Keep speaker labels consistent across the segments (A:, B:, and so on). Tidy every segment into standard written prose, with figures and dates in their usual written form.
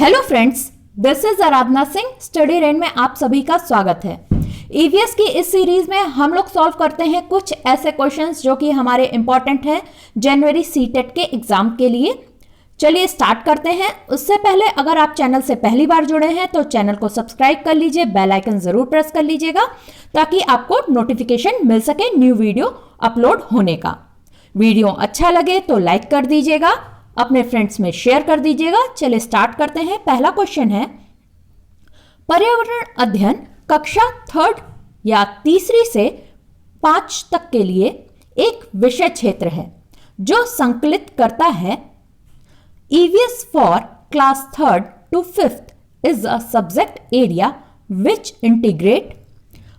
A: Hello friends, this is Aradhana Singh. Study rain में आप सभी का स्वागत है। ईवीएस की इस सीरीज में हम लोग सॉल्व करते हैं कुछ ऐसे क्वेश्चंस जो कि हमारे इंपॉर्टेंट हैं जनवरी सीटेट के एग्जाम के लिए। चलिए स्टार्ट करते हैं। उससे पहले अगर आप चैनल से पहली बार जुड़े हैं तो चैनल को सब्सक्राइब कर लीजिए, बेल आइकन जरूर प्रेस कर लीजिएगा ताकि आपको नोटिफिकेशन मिल सके न्यू वीडियो अपलोड होने का। वीडियो अच्छा लगे तो लाइक कर दीजिएगा, अपने फ्रेंड्स में शेयर कर दीजिएगा। चलिए स्टार्ट करते हैं। पहला क्वेश्चन है, पर्यावरण अध्ययन कक्षा 3rd या तीसरी से 5 तक के लिए एक विषय क्षेत्र है जो संकलित करता है EVS for class 3rd to 5th is a subject area which integrate।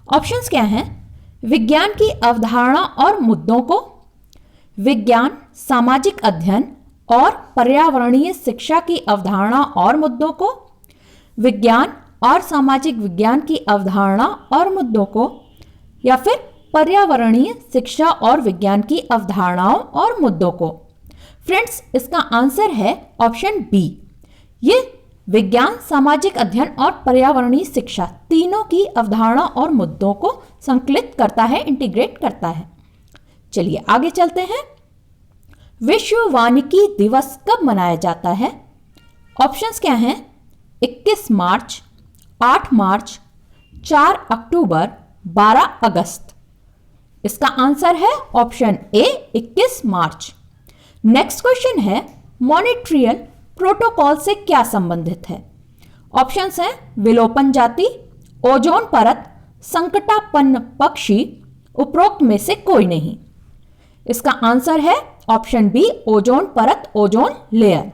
A: Options क्या हैं? विज्ञान की अवधारणा और मुद्दों को, विज्ञान, सामाजिक अध्ययन और पर्यावरणीय शिक्षा की अवधारणा और मुद्दों को, विज्ञान और सामाजिक विज्ञान की अवधारणा और मुद्दों को, या फिर पर्यावरणीय शिक्षा और विज्ञान की अवधारणाओं और मुद्दों को। फ्रेंड्स, इसका आंसर है ऑप्शन बी। ये विज्ञान, सामाजिक अध्ययन और पर्यावरणीय शिक्षा तीनों की अवधारणा और मुद्दों को संकलित करता है, इंटीग्रेट करता है। चलिए आगे चलते हैं। विश्व वानिकी दिवस कब मनाया जाता है? ऑप्शंस क्या हैं? 21 मार्च, 8 मार्च, 4 अक्टूबर, 12 अगस्त। इसका आंसर है option A, 21 March. Next question है, मॉनिट्रियल प्रोटोकॉल से क्या संबंधित है? ऑप्शंस हैं विलोपन जाति, ओजोन परत, संकटापन्न पक्षी, उपरोक्त में से कोई नहीं। इसका आंसर है ऑप्शन बी, ओजोन परत, ओजोन लेयर।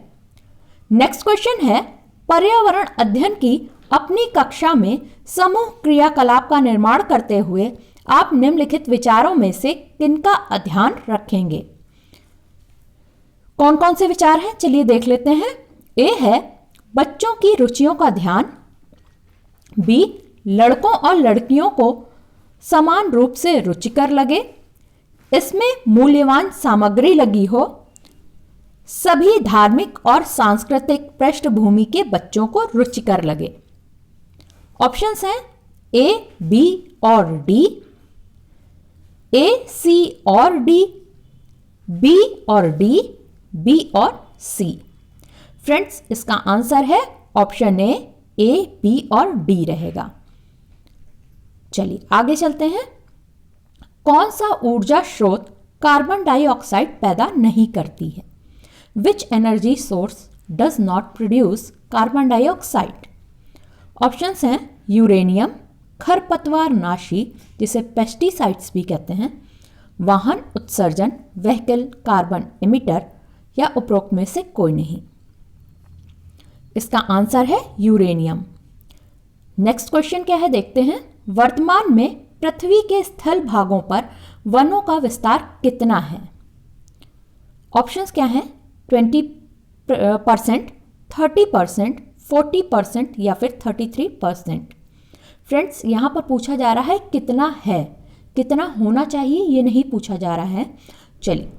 A: नेक्स्ट क्वेश्चन है, पर्यावरण अध्ययन की अपनी कक्षा में समूह क्रियाकलाप का निर्माण करते हुए आप निम्नलिखित विचारों में से किनका अध्ययन रखेंगे? कौन कौन से विचार हैं? चलिए देख लेते हैं। ए है बच्चों की रुचियों का ध्यान, बी लड़कों और लड़कियों को समान रूप से रुचिकर लगे, इसमें मूल्यवान सामग्री लगी हो, सभी धार्मिक और सांस्कृतिक पृष्ठभूमि के बच्चों को रुचिकर लगे। ऑप्शंस हैं ए, बी और डी, ए, सी और डी, बी और डी, बी और सी। फ्रेंड्स, इसका आंसर है ऑप्शन ए, बी और डी रहेगा। चलिए आगे चलते हैं। कौन सा ऊर्जा स्रोत कार्बन डाइऑक्साइड पैदा नहीं करती है? Which energy source does not produce carbon dioxide? Options हैं यूरेनियम, खरपतवार नाशी जिसे पेस्टिसाइड्स भी कहते हैं, वाहन उत्सर्जन, व्हीकल कार्बन एमिटर, या उपरोक्त में से कोई नहीं। इसका आंसर है यूरेनियम। नेक्स्ट क्वेश्चन क्या है देखते हैं। वर्तमान में पृथ्वी के स्थल भागों पर वनों का विस्तार कितना है? ऑप्शंस क्या हैं? 20%, 30%, 40% या फिर 33%। फ्रेंड्स, यहाँ पर पूछा जा रहा है कितना है, कितना होना चाहिए ये नहीं पूछा जा रहा है। चलिए,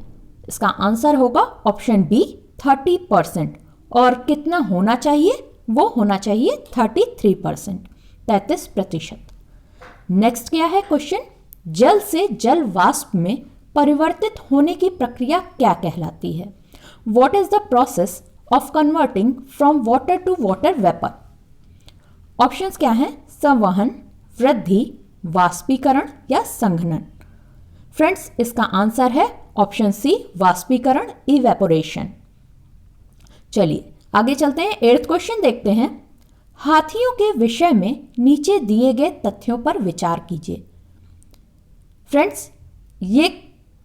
A: इसका आंसर होगा ऑप्शन बी, 30%। और कितना होना चाहिए? वो होना चाहिए 33%, 33%। नेक्स्ट क्या है क्वेश्चन, जल से जल वाष्प में परिवर्तित होने की प्रक्रिया क्या कहलाती है? What is the process of converting from water to water vapour? Options क्या हैं? संवहन, वृद्धि, वाष्पीकरण या संघनन। फ्रेंड्स, इसका आंसर है ऑप्शन सी, वाष्पीकरण, इवेपोरेशन। चलिए आगे चलते हैं। 8th क्वेश्चन देखते हैं। हाथियों के विषय में नीचे दिए गए तथ्यों पर विचार कीजिए। फ्रेंड्स, ये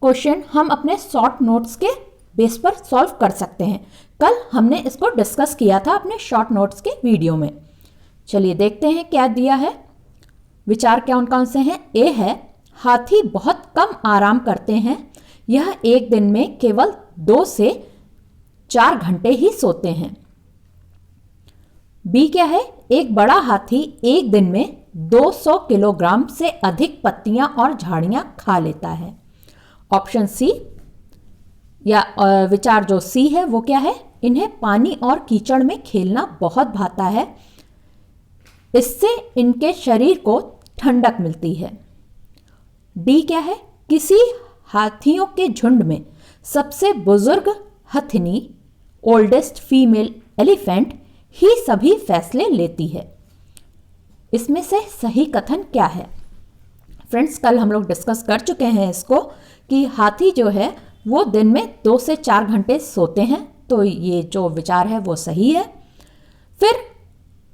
A: क्वेश्चन हम अपने शॉर्ट नोट्स के बेस पर सॉल्व कर सकते हैं। कल हमने इसको डिस्कस किया था अपने शॉर्ट नोट्स के वीडियो में। चलिए देखते हैं क्या दिया है। विचार कौन कौन से हैं? ए है हाथी बहुत कम आराम करते हैं, यह एक दिन में केवल 2 से 4 घंटे ही सोते हैं। बी क्या है? एक बड़ा हाथी एक दिन में 200 किलोग्राम से अधिक पत्तियां और झाड़ियां खा लेता है। ऑप्शन सी, या विचार जो सी है वो क्या है, इन्हें पानी और कीचड़ में खेलना बहुत भाता है, इससे इनके शरीर को ठंडक मिलती है। डी क्या है, किसी हाथियों के झुंड में सबसे बुजुर्ग हथिनी, ओल्डेस्ट फीमेल एलिफेंट ही सभी फैसले लेती है। इसमें से सही कथन क्या है? फ्रेंड्स, कल हम लोग डिस्कस कर चुके हैं इसको कि हाथी जो है वो दिन में 2 से 4 घंटे सोते हैं, तो ये जो विचार है वो सही है। फिर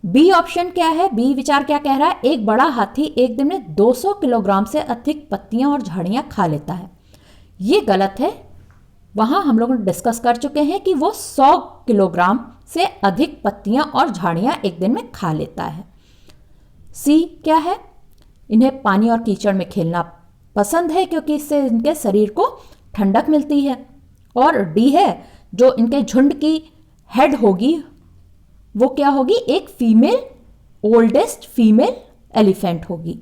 A: बी ऑप्शन क्या है, बी विचार क्या कह रहा है, एक बड़ा हाथी एक दिन में 200 किलोग्राम से अधिक पत्तियां और झाड़ियां खा लेता है। ये गलत है। वहां हम लोग डिस्कस कर चुके हैं कि वो 100 किलोग्राम से अधिक पत्तियां और झाड़ियां एक दिन में खा लेता है। सी क्या है, इन्हें पानी और कीचड़ में खेलना पसंद है क्योंकि इससे इनके शरीर को ठंडक मिलती है। और डी है, जो इनके झुंड की हेड होगी वो क्या होगी, एक फीमेल, ओल्डेस्ट फीमेल एलिफेंट होगी,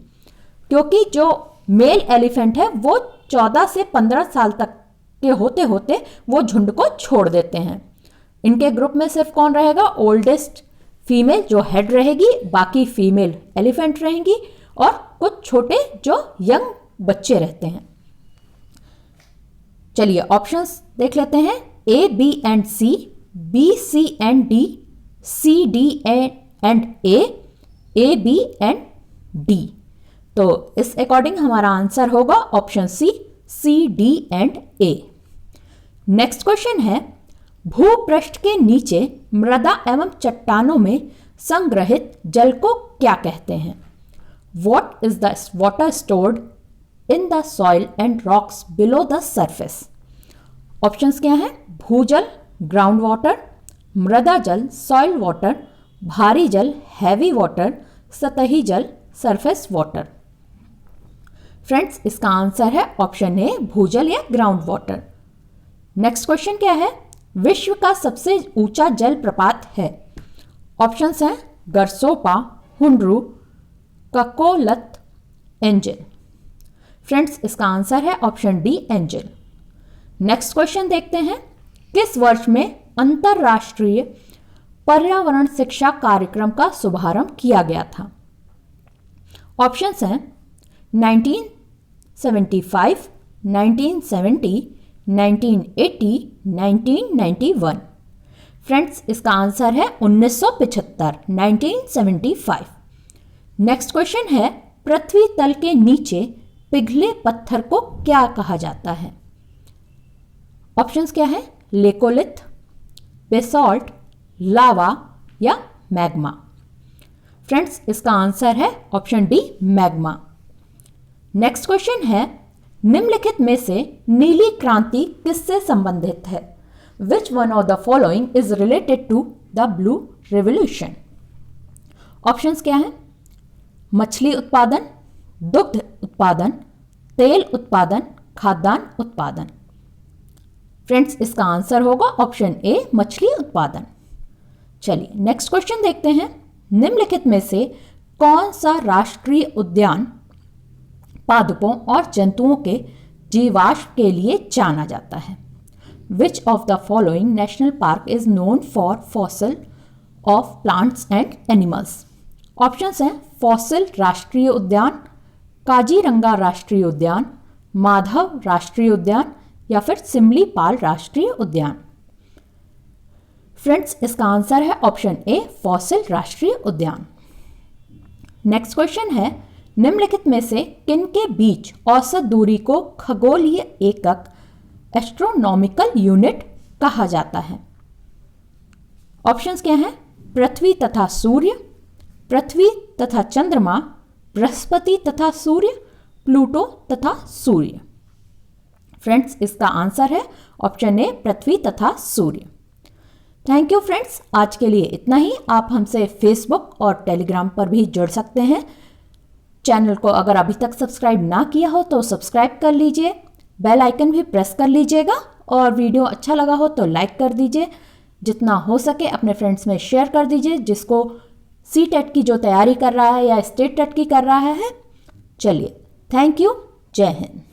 A: क्योंकि जो मेल एलिफेंट है वो 14 से 15 साल तक के होते होते वो झुंड को छोड़ देते हैं। इनके ग्रुप में सिर्फ कौन रहेगा, ओल्डेस्ट फीमेल जो हेड रहेगी, बाकी फीमेल एलिफेंट रहेंगी और कुछ छोटे जो यंग बच्चे रहते हैं। चलिए ऑप्शंस देख लेते हैं, A, B and C, B, C and D, C, D and A, B and D. तो इस अकॉर्डिंग हमारा आंसर होगा option C, D and A. Next question है, भूपृष्ठ के नीचे मृदा एवं चट्टानों में संग्रहित जल को क्या कहते हैं? What is the water stored in the soil and rocks below the surface? Options क्या हैं? भूजल, ग्राउंड वाटर, मृदा जल, सॉइल वाटर, भारी जल, हैवी वाटर, सतही जल, सरफेस वाटर। फ्रेंड्स, इसका आंसर है ऑप्शन ए, भूजल या ग्राउंड वाटर। नेक्स्ट क्वेश्चन क्या है, विश्व का सबसे ऊंचा जल प्रपात है? ऑप्शंस हैं गरसोपा, हुंड्रू, ककोलत, एंजल। फ्रेंड्स, इसका आंसर है option D, angel. Next question देखते हैं, किस वर्ष में अंतरराष्ट्रीय पर्यावरण शिक्षा कार्यक्रम का शुभारंभ किया गया था? ऑप्शंस हैं 1975, 1970, 1980, 1991। फ्रेंड्स, इसका आंसर है 1975, 1975। नेक्स्ट क्वेश्चन है, पृथ्वी तल के नीचे पिघले पत्थर को क्या कहा जाता है? ऑप्शंस क्या है, लेकोलिथ, बेसॉल्ट, लावा या मैग्मा। फ्रेंड्स, इसका आंसर है option D, magma. Next question है, निम्नलिखित में से नीली क्रांति किससे संबंधित है? Which one of the following is related to the blue revolution? Options क्या है, मछली उत्पादन, दुग्ध उत्पादन, तेल उत्पादन, खाद्यान्न उत्पादन। फ्रेंड्स, इसका आंसर होगा ऑप्शन ए, मछली उत्पादन। चलिए नेक्स्ट क्वेश्चन देखते हैं, निम्नलिखित में से कौन सा राष्ट्रीय उद्यान पादपों और जंतुओं के जीवाश्म के लिए जाना जाता है? Which of the following national park is known for fossil of plants and animals? Options हैं फॉसिल राष्ट्रीय उद्यान, काजीरंगा राष्ट्रीय उद्यान, माधव राष्ट्रीय उद्यान या फिर सिमलीपाल राष्ट्रीय उद्यान। फ्रेंड्स, इसका आंसर है ऑप्शन ए, फॉसिल राष्ट्रीय उद्यान। नेक्स्ट क्वेश्चन है, निम्नलिखित में से किनके बीच औसत दूरी को खगोलीय एकक एस्ट्रोनॉमिकल यूनिट कहा जाता है? ऑप्शंस क्या हैं, पृथ्वी तथा सूर्य, पृथ्वी तथा चंद्रमा, बृहस्पति तथा सूर्य, प्लूटो तथा सूर्य। फ्रेंड्स, इसका आंसर है ऑप्शन ए, पृथ्वी तथा सूर्य। थैंक यू फ्रेंड्स, आज के लिए इतना ही। आप हमसे फेसबुक और टेलीग्राम पर भी जुड़ सकते हैं। चैनल को अगर अभी तक सब्सक्राइब ना किया हो तो सब्सक्राइब कर लीजिए, बेल आइकन भी प्रेस कर लीजिएगा और वीडियो अच्छा लगा हो तो लाइक कर दीजिए। जितना हो सके अपने फ्रेंड्स में शेयर कर दीजिए जिसको CTET की जो तैयारी कर रहा है या स्टेट टेट की कर रहा है। चलिए, थैंक यू, जय हिंद।